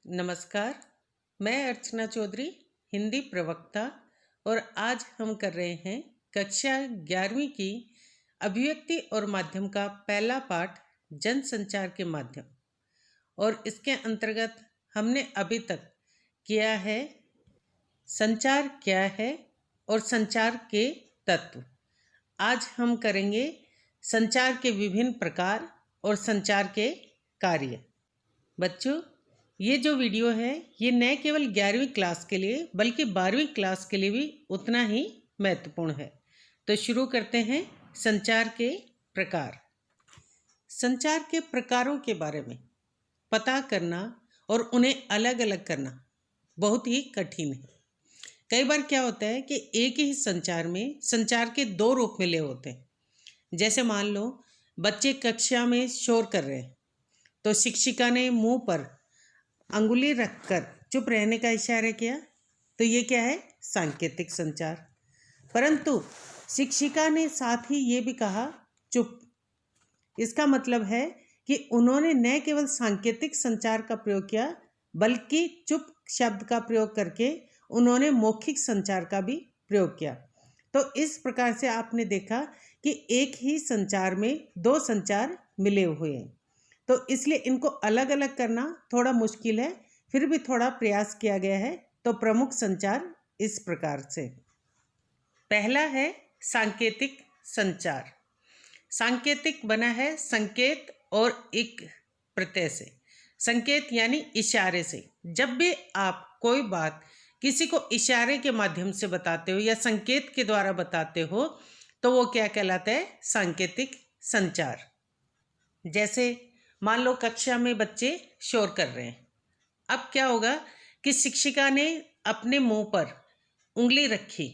नमस्कार। मैं अर्चना चौधरी, हिंदी प्रवक्ता, और आज हम कर रहे हैं कक्षा 11वीं की अभिव्यक्ति और माध्यम का पहला पाठ, जनसंचार के माध्यम। और इसके अंतर्गत हमने अभी तक किया है संचार क्या है और संचार के तत्व। आज हम करेंगे संचार के विभिन्न प्रकार और संचार के कार्य। बच्चों, ये जो वीडियो है ये न केवल 11वीं क्लास के लिए बल्कि 12वीं क्लास के लिए भी उतना ही महत्वपूर्ण है। तो शुरू करते हैं संचार के प्रकार। संचार के प्रकारों के बारे में पता करना और उन्हें अलग अलग करना बहुत ही कठिन है। कई बार क्या होता है कि एक ही संचार में संचार के दो रूप मिले होते हैं। जैसे मान लो बच्चे कक्षा में शोर कर रहे हैं तो शिक्षिका ने मुंह पर अंगुली रखकर चुप रहने का इशारा किया, तो ये क्या है? सांकेतिक संचार। परंतु शिक्षिका ने साथ ही ये भी कहा चुप। इसका मतलब है कि उन्होंने न केवल सांकेतिक संचार का प्रयोग किया बल्कि चुप शब्द का प्रयोग करके उन्होंने मौखिक संचार का भी प्रयोग किया। तो इस प्रकार से आपने देखा कि एक ही संचार में दो संचार मिले हुए हैं। तो इसलिए इनको अलग अलग करना थोड़ा मुश्किल है, फिर भी थोड़ा प्रयास किया गया है। तो प्रमुख संचार इस प्रकार से। पहला है सांकेतिक संचार। सांकेतिक बना है संकेत और एक प्रत्यय से। संकेत यानी इशारे से। जब भी आप कोई बात किसी को इशारे के माध्यम से बताते हो या संकेत के द्वारा बताते हो तो वो क्या कहलाता है? सांकेतिक संचार। जैसे मान लो कक्षा में बच्चे शोर कर रहे हैं। अब क्या होगा कि शिक्षिका ने अपने मुंह पर उंगली रखी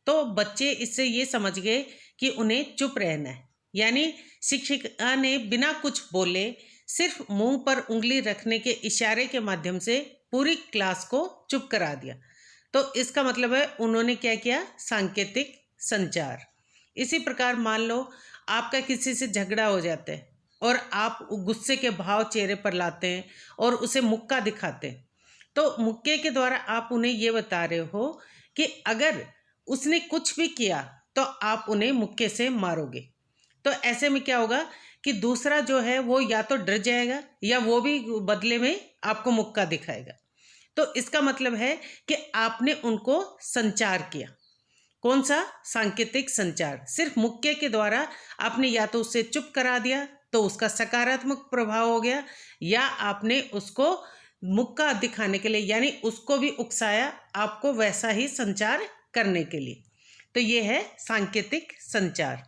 तो बच्चे इससे ये समझ गए कि उन्हें चुप रहना है। यानी शिक्षिका ने बिना कुछ बोले सिर्फ मुंह पर उंगली रखने के इशारे के माध्यम से पूरी क्लास को चुप करा दिया। तो इसका मतलब है उन्होंने क्या किया? सांकेतिक संचार। इसी प्रकार मान लो आपका किसी से झगड़ा हो जाता है और आप गुस्से के भाव चेहरे पर लाते हैं और उसे मुक्का दिखाते हैं। तो मुक्के के द्वारा आप उन्हें ये बता रहे हो कि अगर उसने कुछ भी किया तो आप उन्हें मुक्के से मारोगे। तो ऐसे में क्या होगा कि दूसरा जो है वो या तो डर जाएगा या वो भी बदले में आपको मुक्का दिखाएगा। तो इसका मतलब है कि आपने उनको संचार किया। कौन सा? सांकेतिक संचार। सिर्फ मुक्के के द्वारा आपने या तो उसे चुप करा दिया तो उसका सकारात्मक प्रभाव हो गया, या आपने उसको मुक्का दिखाने के लिए यानी उसको भी उकसाया आपको वैसा ही संचार करने के लिए। तो ये है सांकेतिक संचार।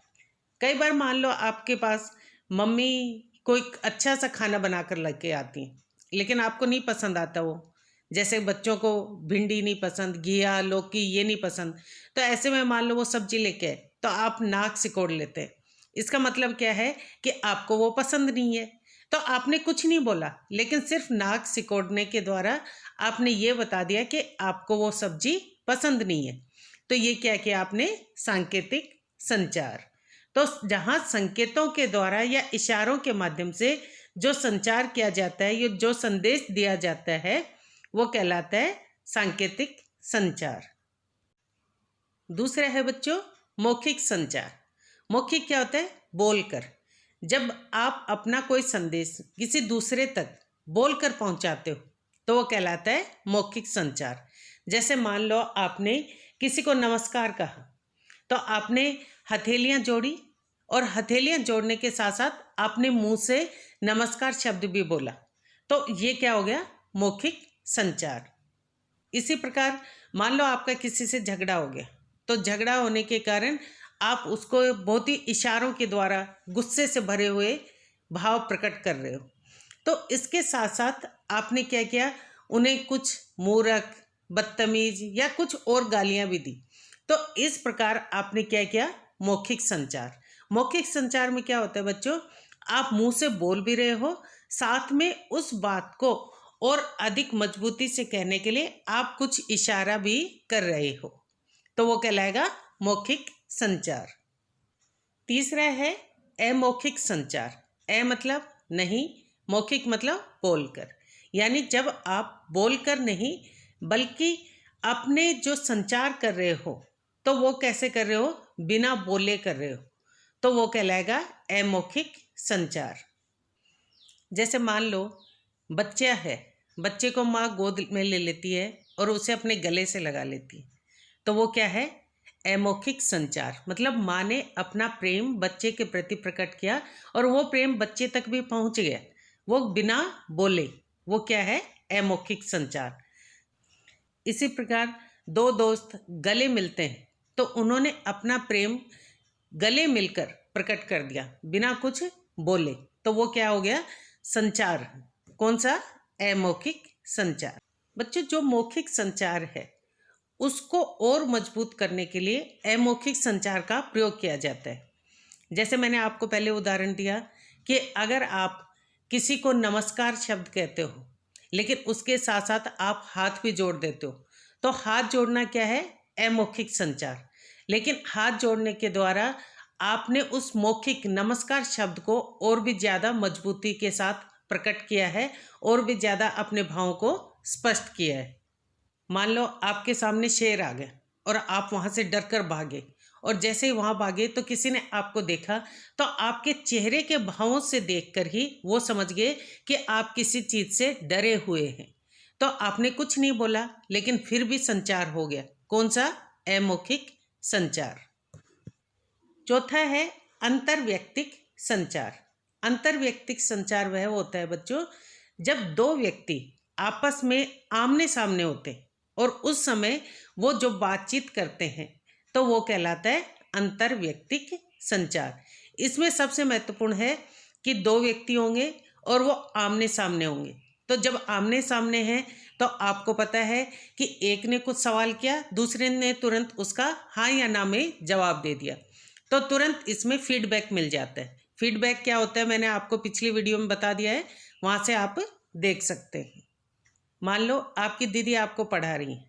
कई बार मान लो आपके पास मम्मी कोई अच्छा सा खाना बनाकर लेके आती हैं लेकिन आपको नहीं पसंद आता वो। जैसे बच्चों को भिंडी नहीं पसंद, घिया, लौकी ये नहीं पसंद। तो ऐसे में मान लो वो सब्जी लेके आए तो आप नाक सिकोड़ लेते हैं। इसका मतलब क्या है कि आपको वो पसंद नहीं है। तो आपने कुछ नहीं बोला लेकिन सिर्फ नाक सिकोड़ने के द्वारा आपने ये बता दिया कि आपको वो सब्जी पसंद नहीं है। तो ये क्या किया आपने? सांकेतिक संचार। तो जहाँ संकेतों के द्वारा या इशारों के माध्यम से जो संचार किया जाता है, ये जो संदेश दिया जाता है, वो कहलाता है सांकेतिक संचार। दूसरा है बच्चों मौखिक संचार। मौखिक क्या होता है? बोलकर। जब आप अपना कोई संदेश किसी दूसरे तक बोलकर पहुंचाते हो तो वो कहलाता है मौखिक संचार। जैसे मान लो आपने किसी को नमस्कार कहा तो आपने हथेलियां जोड़ी और हथेलियां जोड़ने के साथ साथ आपने मुंह से नमस्कार शब्द भी बोला। तो ये क्या हो गया? मौखिक संचार। इसी प्रकार मान लो आपका किसी से झगड़ा हो गया तो झगड़ा होने के कारण आप उसको बहुत ही इशारों के द्वारा गुस्से से भरे हुए भाव प्रकट कर रहे हो। तो इसके साथ साथ आपने क्या किया? उन्हें कुछ मूर्ख, बदतमीज या कुछ और गालियां भी दी। तो इस प्रकार आपने क्या किया? मौखिक संचार। मौखिक संचार में क्या होता है बच्चों? आप मुंह से बोल भी रहे हो, साथ में उस बात को और अधिक मजबूती से कहने के लिए आप कुछ इशारा भी कर रहे हो। तो वो कहलाएगा मौखिक संचार। तीसरा है अमौखिक संचार। मतलब नहीं, मौखिक मतलब बोलकर। यानी जब आप बोलकर नहीं बल्कि अपने जो संचार कर रहे हो तो वो कैसे कर रहे हो, बिना बोले कर रहे हो, तो वो कहलाएगा अमौखिक संचार। जैसे मान लो बच्चा है, बच्चे को माँ गोद में ले लेती है और उसे अपने गले से लगा लेती है, तो वो क्या है, अमौखिक संचार। मतलब माँ ने अपना प्रेम बच्चे के प्रति प्रकट किया और वो प्रेम बच्चे तक भी पहुँच गया, वो बिना बोले, वो क्या है, अमौखिक संचार। इसी प्रकार दो दोस्त गले मिलते हैं तो उन्होंने अपना प्रेम गले मिलकर प्रकट कर दिया बिना कुछ बोले, तो वो क्या हो गया, संचार। कौन सा, अमौखिक संचार। बच्चों जो मौखिक संचार है उसको और मजबूत करने के लिए अमौखिक संचार का प्रयोग किया जाता है। जैसे मैंने आपको पहले उदाहरण दिया कि अगर आप किसी को नमस्कार शब्द कहते हो लेकिन उसके साथ साथ आप हाथ भी जोड़ देते हो, तो हाथ जोड़ना क्या है, अमौखिक संचार। लेकिन हाथ जोड़ने के द्वारा आपने उस मौखिक नमस्कार शब्द को और भी ज़्यादा मजबूती के साथ प्रकट किया है और भी ज़्यादा अपने भावों को स्पष्ट किया है। मान लो आपके सामने शेर आ गया और आप वहाँ से डर कर भागे, और जैसे ही वहाँ भागे तो किसी ने आपको देखा, तो आपके चेहरे के भावों से देखकर ही वो समझ गए कि आप किसी चीज़ से डरे हुए हैं। तो आपने कुछ नहीं बोला लेकिन फिर भी संचार हो गया। कौन सा, अमौखिक संचार। चौथा है अंतर्वैयक्तिक संचार। अंतर्वैयक्तिक संचार वह होता है बच्चों जब दो व्यक्ति आपस में आमने सामने होते और उस समय वो जो बातचीत करते हैं तो वो कहलाता है अंतर्वैयक्तिक संचार। इसमें सबसे महत्वपूर्ण है कि दो व्यक्ति होंगे और वो आमने सामने होंगे। तो जब आमने सामने हैं तो आपको पता है कि एक ने कुछ सवाल किया, दूसरे ने तुरंत उसका हाँ या ना में जवाब दे दिया, तो तुरंत इसमें फीडबैक मिल जाता है। फीडबैक क्या होता है मैंने आपको पिछली वीडियो में बता दिया है, वहाँ से आप देख सकते हैं। मान लो आपकी दीदी आपको पढ़ा रही हैं,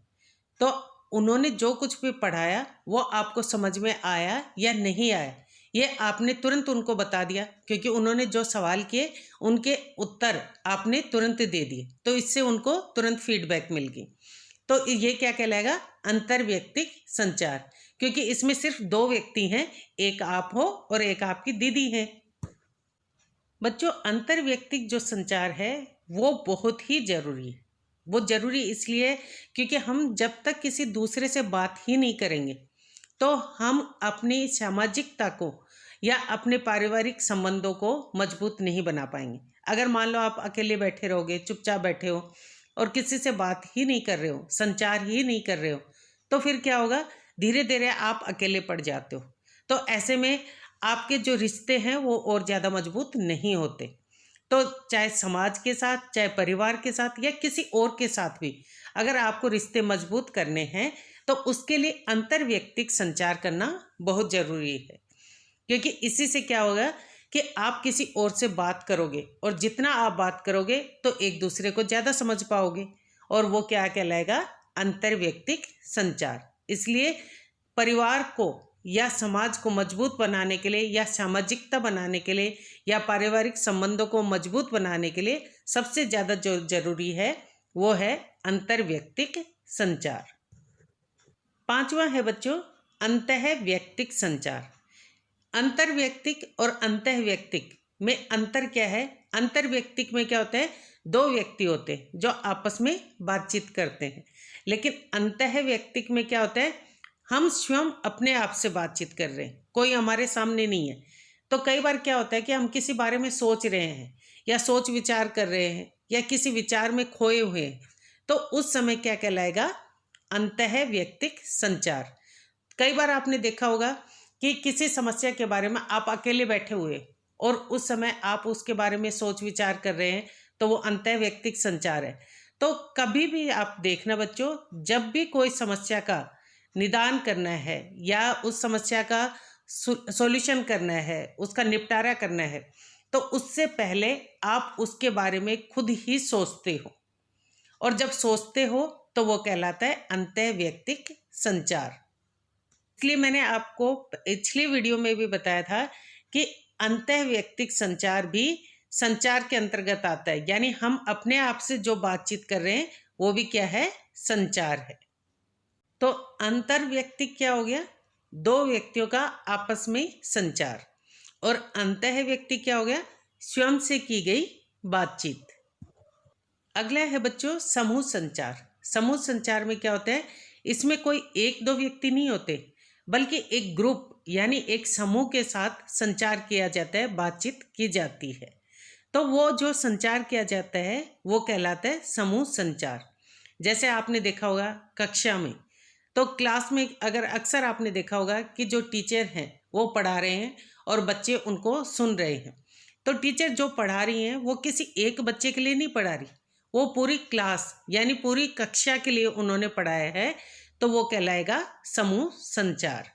तो उन्होंने जो कुछ भी पढ़ाया वो आपको समझ में आया या नहीं आया, ये आपने तुरंत उनको बता दिया, क्योंकि उन्होंने जो सवाल किए उनके उत्तर आपने तुरंत दे दिए, तो इससे उनको तुरंत फीडबैक मिल गई। तो ये क्या कहलाएगा, अंतर्वैयक्तिक संचार, क्योंकि इसमें सिर्फ दो व्यक्ति हैं, एक आप हो और एक आपकी दीदी है। बच्चों अंतर्वैयक्तिक जो संचार है वो बहुत ही जरूरी है। वो जरूरी इसलिए क्योंकि हम जब तक किसी दूसरे से बात ही नहीं करेंगे तो हम अपनी सामाजिकता को या अपने पारिवारिक संबंधों को मजबूत नहीं बना पाएंगे। अगर मान लो आप अकेले बैठे रहोगे, चुपचाप बैठे हो और किसी से बात ही नहीं कर रहे हो, संचार ही नहीं कर रहे हो, तो फिर क्या होगा, धीरे धीरे आप अकेले पड़ जाते हो। तो ऐसे में आपके जो रिश्ते हैं वो और ज़्यादा मजबूत नहीं होते। तो चाहे समाज के साथ, चाहे परिवार के साथ या किसी और के साथ भी अगर आपको रिश्ते मजबूत करने हैं तो उसके लिए अंतर्वैयक्तिक संचार करना बहुत ज़रूरी है। क्योंकि इसी से क्या होगा कि आप किसी और से बात करोगे और जितना आप बात करोगे तो एक दूसरे को ज़्यादा समझ पाओगे, और वो क्या कहलाएगा, अंतर्वैयक्तिक संचार। इसलिए परिवार को या समाज को मजबूत बनाने के लिए या सामाजिकता बनाने के लिए या पारिवारिक संबंधों को मजबूत बनाने के लिए सबसे ज़्यादा जो जरूरी है वो है अंतर्वैयक्तिक संचार। पांचवा है बच्चों अंतःवैयक्तिक संचार। अंतर्वैयक्तिक और अंतःवैयक्तिक में अंतर क्या है, अंतर्वैयक्तिक में क्या होता है, दो व्यक्ति होते हैं जो आपस में बातचीत करते हैं, लेकिन अंतःवैयक्तिक में क्या होता है, हम स्वयं अपने आप से बातचीत कर रहे हैं, कोई हमारे सामने नहीं है। तो कई बार क्या होता है कि हम किसी बारे में सोच रहे हैं या सोच विचार कर रहे हैं या किसी विचार में खोए हुए हैं, तो उस समय क्या कहलाएगा, अंतःवैयक्तिक संचार। कई बार आपने देखा होगा कि किसी समस्या के बारे में आप अकेले बैठे हुए और उस समय आप उसके बारे में सोच विचार कर रहे हैं, तो वो अंतःवैयक्तिक संचार है। तो कभी भी आप देखना बच्चों, जब भी कोई समस्या का निदान करना है या उस समस्या का सॉल्यूशन करना है, उसका निपटारा करना है, तो उससे पहले आप उसके बारे में खुद ही सोचते हो, और जब सोचते हो तो वो कहलाता है अंतःवैयक्तिक संचार। इसलिए मैंने आपको पिछली वीडियो में भी बताया था कि अंतःवैयक्तिक संचार भी संचार के अंतर्गत आता है, यानी हम अपने आप से जो बातचीत कर रहे हैं वो भी क्या है, संचार है। तो अंतर व्यक्ति क्या हो गया, दो व्यक्तियों का आपस में संचार। और अंतः व्यक्ति क्या हो गया, स्वयं से की गई बातचीत। अगला है बच्चों समूह संचार। समूह संचार में क्या होता है, इसमें कोई एक दो व्यक्ति नहीं होते, बल्कि एक ग्रुप यानी एक समूह के साथ संचार किया जाता है, बातचीत की जाती है। तो वो जो संचार किया जाता है वो कहलाता है समूह संचार। जैसे आपने देखा होगा कक्षा में, तो क्लास में अगर अक्सर आपने देखा होगा कि जो टीचर हैं वो पढ़ा रहे हैं और बच्चे उनको सुन रहे हैं। तो टीचर जो पढ़ा रही हैं वो किसी एक बच्चे के लिए नहीं पढ़ा रही, वो पूरी क्लास यानी पूरी कक्षा के लिए उन्होंने पढ़ाया है। तो वो कहलाएगा समूह संचार।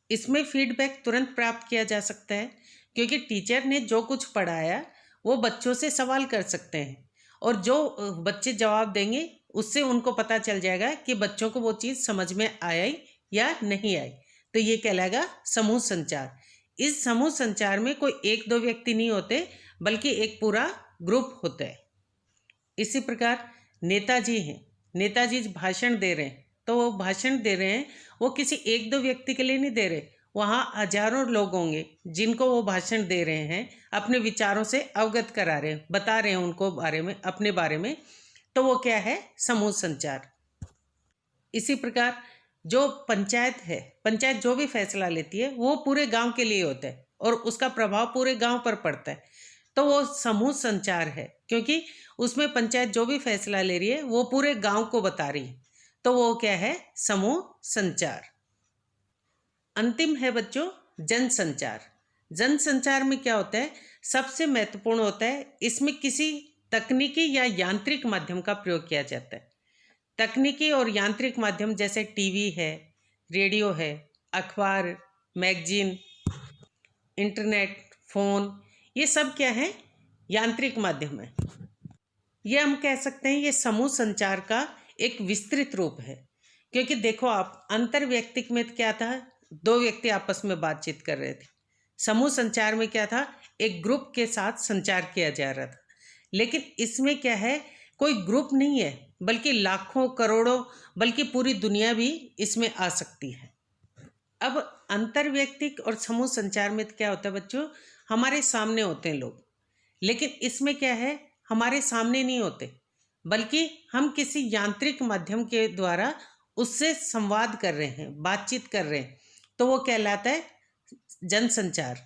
इसमें फीडबैक तुरंत प्राप्त किया जा सकता है, क्योंकि टीचर ने जो कुछ पढ़ाया वो बच्चों से सवाल कर सकते हैं, और जो बच्चे जवाब देंगे उससे उनको पता चल जाएगा कि बच्चों को वो चीज़ समझ में आई या नहीं आई। तो ये कहलाएगा समूह संचार। इस समूह संचार में कोई एक दो व्यक्ति नहीं होते, बल्कि एक पूरा ग्रुप होता है। इसी प्रकार नेताजी हैं, नेताजी भाषण दे रहे हैं, तो वो भाषण दे रहे हैं वो किसी एक दो व्यक्ति के लिए नहीं दे रहे, वहाँ हजारों लोग होंगे जिनको वो भाषण दे रहे हैं, अपने विचारों से अवगत करा रहे हैं, बता रहे हैं उनको बारे में, अपने बारे में। तो वो क्या है, समूह संचार। इसी प्रकार जो पंचायत है, पंचायत जो भी फैसला लेती है वो पूरे गांव के लिए होता है और उसका प्रभाव पूरे गांव पर पड़ता है। तो वो समूह संचार है, क्योंकि उसमें पंचायत जो भी फैसला ले रही है वो पूरे गांव को बता रही है। तो वो क्या है, समूह संचार। अंतिम है बच्चों जन संचार। जन संचार में क्या होता है, सबसे महत्वपूर्ण होता है, इसमें किसी तकनीकी या यांत्रिक माध्यम का प्रयोग किया जाता है। तकनीकी और यांत्रिक माध्यम जैसे टीवी है, रेडियो है, अखबार, मैगजीन, इंटरनेट, फ़ोन, ये सब क्या है, यांत्रिक माध्यम है। ये हम कह सकते हैं ये समूह संचार का एक विस्तृत रूप है। क्योंकि देखो आप, अंतर व्यक्तिक में क्या था, दो व्यक्ति आपस में बातचीत कर रहे थे। समूह संचार में क्या था, एक ग्रुप के साथ संचार किया जा रहा था। लेकिन इसमें क्या है, कोई ग्रुप नहीं है, बल्कि लाखों करोड़ों, बल्कि पूरी दुनिया भी इसमें आ सकती है। अब अंतर व्यक्तिक और समूह संचार में क्या होता है बच्चों, हमारे सामने होते हैं लोग, लेकिन इसमें क्या है, हमारे सामने नहीं होते, बल्कि हम किसी यांत्रिक माध्यम के द्वारा उससे संवाद कर रहे हैं, बातचीत कर रहे हैं। तो वो कहलाता है जनसंचार।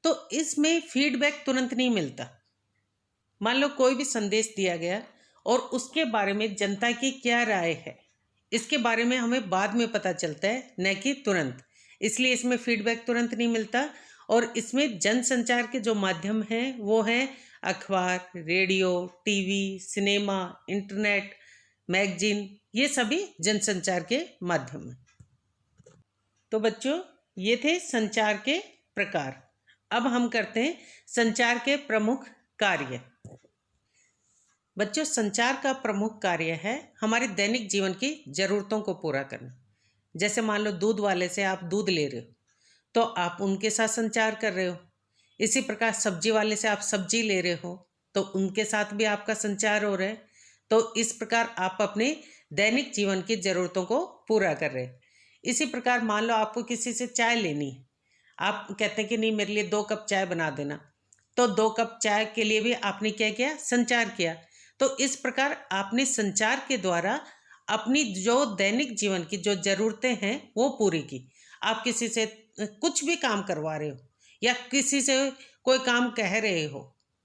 तो इसमें फीडबैक तुरंत नहीं मिलता। मान लो कोई भी संदेश दिया गया और उसके बारे में जनता की क्या राय है, इसके बारे में हमें बाद में पता चलता है, न कि तुरंत। इसलिए इसमें फीडबैक तुरंत नहीं मिलता। और इसमें जनसंचार के जो माध्यम हैं वो हैं अखबार, radio, TV, cinema, internet, magazine, ये सभी जनसंचार के माध्यम हैं। तो बच्चों ये थे संचार के प्रकार। अब हम करते हैं संचार के प्रमुख कार्य। बच्चों संचार का प्रमुख कार्य है हमारे दैनिक जीवन की ज़रूरतों को पूरा करना। जैसे मान लो दूध वाले से आप दूध ले रहे हो तो आप उनके साथ संचार कर रहे हो। इसी प्रकार सब्जी वाले से आप सब्जी ले रहे हो तो उनके साथ भी आपका संचार हो रहा है। तो इस प्रकार आप अपने दैनिक जीवन की ज़रूरतों को पूरा कर रहे हैं। इसी प्रकार मान लो आपको किसी से चाय लेनी है, आप कहते हैं कि नहीं मेरे लिए 2 कप चाय बना देना, तो 2 कप चाय के लिए भी आपने क्या किया, संचार किया। तो इस प्रकार आपने संचार के द्वारा अपनी जो दैनिक जीवन की जो ज़रूरतें हैं वो पूरी की। आप किसी से कुछ भी काम करवा रहे हो या किसी से कोई काम कह रहे हो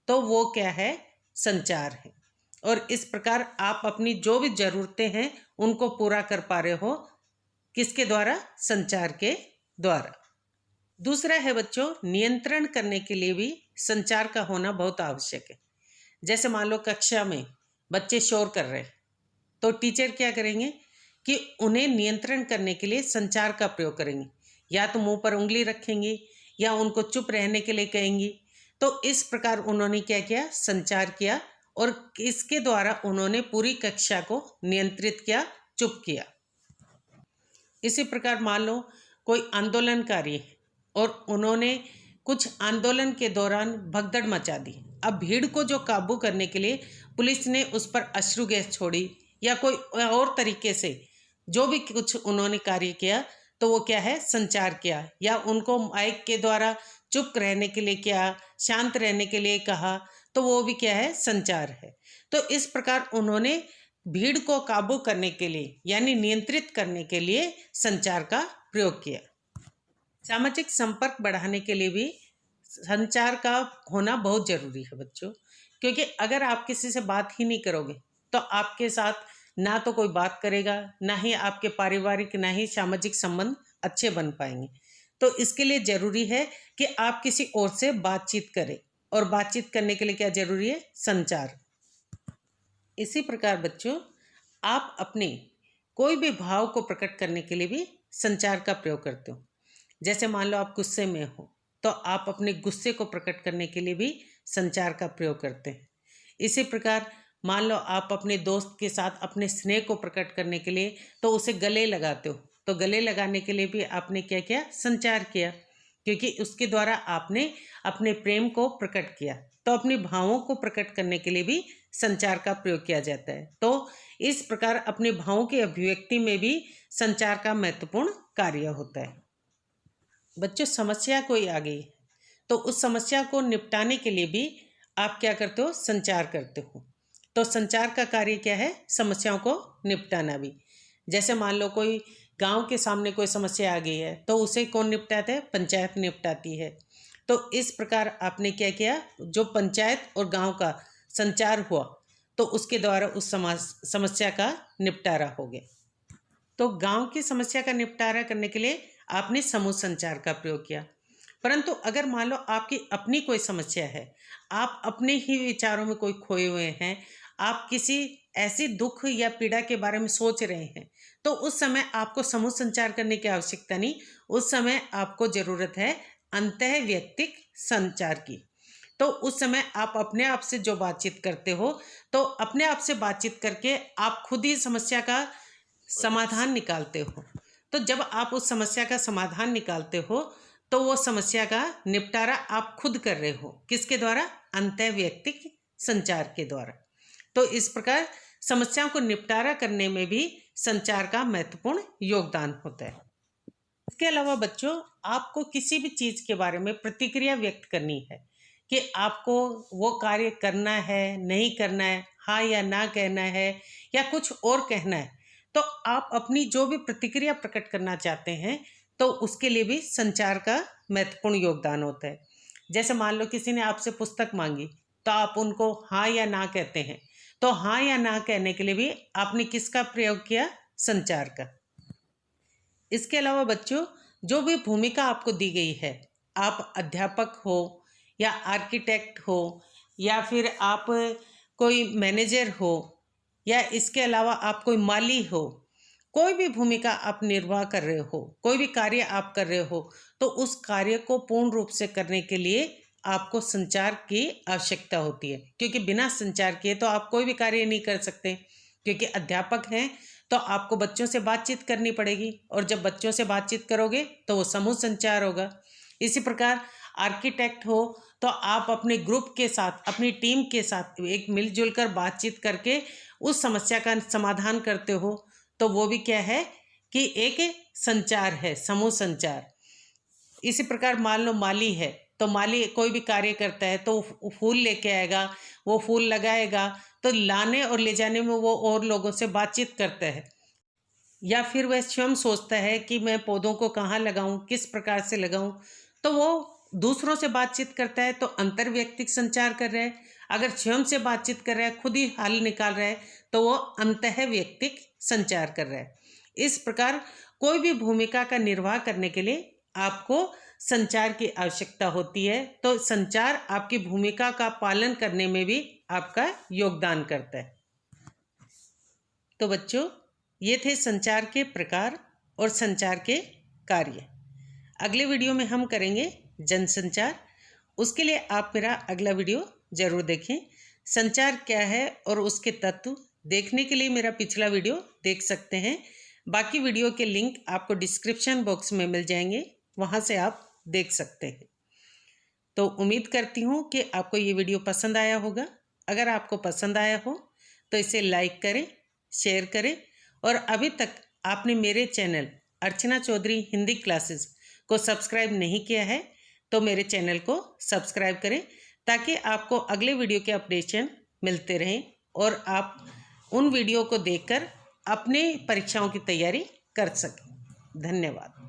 तो वो क्या है, संचार है। और इस प्रकार आप अपनी जो भी ज़रूरतें हैं उनको पूरा कर पा रहे हो, किसके द्वारा, संचार के द्वारा। दूसरा है बच्चों नियंत्रण करने के लिए भी संचार का होना बहुत आवश्यक है। जैसे मान लो कक्षा में बच्चे शोर कर रहे हैं तो टीचर क्या करेंगे कि उन्हें नियंत्रण करने के लिए संचार का प्रयोग करेंगे। या तो मुंह पर उंगली रखेंगी या उनको चुप रहने के लिए कहेंगी। तो इस प्रकार उन्होंने क्या किया, संचार किया और इसके द्वारा उन्होंने पूरी कक्षा को नियंत्रित किया, चुप किया। इसी प्रकार मान लो कोई आंदोलनकारी है और उन्होंने कुछ आंदोलन के दौरान भगदड़ मचा दी। अब भीड़ को जो काबू करने के लिए पुलिस ने उस पर अश्रु गैस छोड़ी या कोई और तरीके से जो भी कुछ उन्होंने कार्य किया, तो वो क्या है, संचार किया, या उनको माइक के द्वारा चुप रहने के लिए किया, शांत रहने के लिए कहा, तो वो भी क्या है, संचार है। तो इस प्रकार उन्होंने भीड़ को काबू करने के लिए यानी नियंत्रित करने के लिए संचार का प्रयोग किया। सामाजिक संपर्क बढ़ाने के लिए भी संचार का होना बहुत जरूरी है बच्चों, क्योंकि अगर आप किसी से बात ही नहीं करोगे तो आपके साथ ना तो कोई बात करेगा, ना ही आपके पारिवारिक ना ही सामाजिक संबंध अच्छे बन पाएंगे। तो इसके लिए जरूरी है कि आप किसी और से बातचीत करें, और बातचीत करने के लिए क्या जरूरी है, संचार। इसी प्रकार बच्चों, आप अपने कोई भी भाव को प्रकट करने के लिए भी संचार का प्रयोग करते हो। जैसे मान लो आप गुस्से में हो, तो आप अपने गुस्से को प्रकट करने के लिए भी संचार का प्रयोग करते हैं। इसी प्रकार मान लो आप अपने दोस्त के साथ अपने स्नेह को प्रकट करने के लिए तो उसे गले लगाते हो, तो गले लगाने के लिए भी आपने क्या किया, संचार किया, क्योंकि उसके द्वारा आपने अपने प्रेम को प्रकट किया। तो अपने भावों को प्रकट करने के लिए भी संचार का प्रयोग किया जाता है। तो इस प्रकार अपने भावों की अभिव्यक्ति में भी संचार का महत्वपूर्ण कार्य होता है। बच्चों, समस्या कोई आ गई तो उस समस्या को निपटाने के लिए भी आप क्या करते हो, संचार करते हो। तो संचार का कार्य क्या है, समस्याओं को निपटाना भी। जैसे मान लो कोई गांव के सामने कोई समस्या आ गई है, तो उसे कौन निपटाता है, पंचायत निपटाती है। तो इस प्रकार आपने क्या किया, जो पंचायत और गांव का संचार हुआ, तो उसके द्वारा उस समस्या का निपटारा हो गया। तो गांव की समस्या का निपटारा करने के लिए आपने समूह संचार का प्रयोग किया। परंतु अगर मान लो आपकी अपनी कोई समस्या है, आप अपने ही विचारों में कोई खोए हुए हैं, आप किसी ऐसी दुख या पीड़ा के बारे में सोच रहे हैं, तो उस समय आपको समूह संचार करने की आवश्यकता नहीं। उस समय आपको जरूरत है अंतः व्यक्तिक संचार की। तो उस समय आप अपने आप से जो बातचीत करते हो, तो अपने आप से बातचीत करके आप खुद ही समस्या का समाधान निकालते हो। तो जब आप उस समस्या का समाधान निकालते हो, तो वो समस्या का निपटारा आप खुद कर रहे हो। किसके द्वारा, अंतः व्यक्तिक संचार के द्वारा। तो इस प्रकार समस्याओं को निपटारा करने में भी संचार का महत्वपूर्ण योगदान होता है। इसके अलावा बच्चों, आपको किसी भी चीज के बारे में प्रतिक्रिया व्यक्त करनी है कि आपको वो कार्य करना है, नहीं करना है, हाँ या ना कहना है, या कुछ और कहना है, तो आप अपनी जो भी प्रतिक्रिया प्रकट करना चाहते हैं, तो उसके लिए भी संचार का महत्वपूर्ण योगदान होता है। जैसे मान लो किसी ने आपसे पुस्तक मांगी, तो आप उनको हाँ या ना कहते हैं, तो हाँ या ना कहने के लिए भी आपने किसका प्रयोग किया, संचार का। इसके अलावा बच्चों, जो भी भूमिका आपको दी गई है, आप अध्यापक हो या आर्किटेक्ट हो या फिर आप कोई मैनेजर हो या इसके अलावा आप कोई माली हो, कोई भी भूमिका आप निर्वाह कर रहे हो, कोई भी कार्य आप कर रहे हो, तो उस कार्य को पूर्ण रूप से करने के लिए आपको संचार की आवश्यकता होती है। क्योंकि बिना संचार किए तो आप कोई भी कार्य नहीं कर सकते। क्योंकि अध्यापक हैं तो आपको बच्चों से बातचीत करनी पड़ेगी, और जब बच्चों से बातचीत करोगे तो वो समूह संचार होगा। इसी प्रकार आर्किटेक्ट हो तो आप अपने ग्रुप के साथ, अपनी टीम के साथ एक मिलजुल कर बातचीत करके उस समस्या का समाधान करते हो, तो वो भी क्या है कि एक संचार है, समूह संचार। इसी प्रकार मान लो माली है, तो माली कोई भी कार्य करता है तो फूल लेके आएगा, वो फूल लगाएगा, तो लाने और ले जाने में वो और लोगों से बातचीत करता है। या फिर वह स्वयं सोचता है कि मैं पौधों को कहाँ लगाऊं, किस प्रकार से लगाऊं, तो वो दूसरों से बातचीत करता है, तो अंतर्व्यक्तिक संचार कर रहा है। अगर स्वयं से बातचीत कर रहा है, खुद ही हल निकाल रहा है, तो वो अंतः व्यक्तिक संचार कर रहा है। इस प्रकार कोई भी भूमिका का निर्वाह करने के लिए आपको संचार की आवश्यकता होती है। तो संचार आपकी भूमिका का पालन करने में भी आपका योगदान करता है। तो बच्चों, ये थे संचार के प्रकार और संचार के कार्य। अगले वीडियो में हम करेंगे जनसंचार। उसके लिए आप मेरा अगला वीडियो जरूर देखें। संचार क्या है और उसके तत्व देखने के लिए मेरा पिछला वीडियो देख सकते हैं। बाकी वीडियो के लिंक आपको डिस्क्रिप्शन बॉक्स में मिल जाएंगे, वहाँ से आप देख सकते हैं। तो उम्मीद करती हूँ कि आपको ये वीडियो पसंद आया होगा। अगर आपको पसंद आया हो तो इसे लाइक करें, शेयर करें और अभी तक आपने मेरे चैनल अर्चना चौधरी हिंदी क्लासेस को सब्सक्राइब नहीं किया है तो मेरे चैनल को सब्सक्राइब करें ताकि आपको अगले वीडियो के अपडेशन मिलते रहें और आप उन वीडियो को देखकर अपने परीक्षाओं की तैयारी कर सकें। धन्यवाद।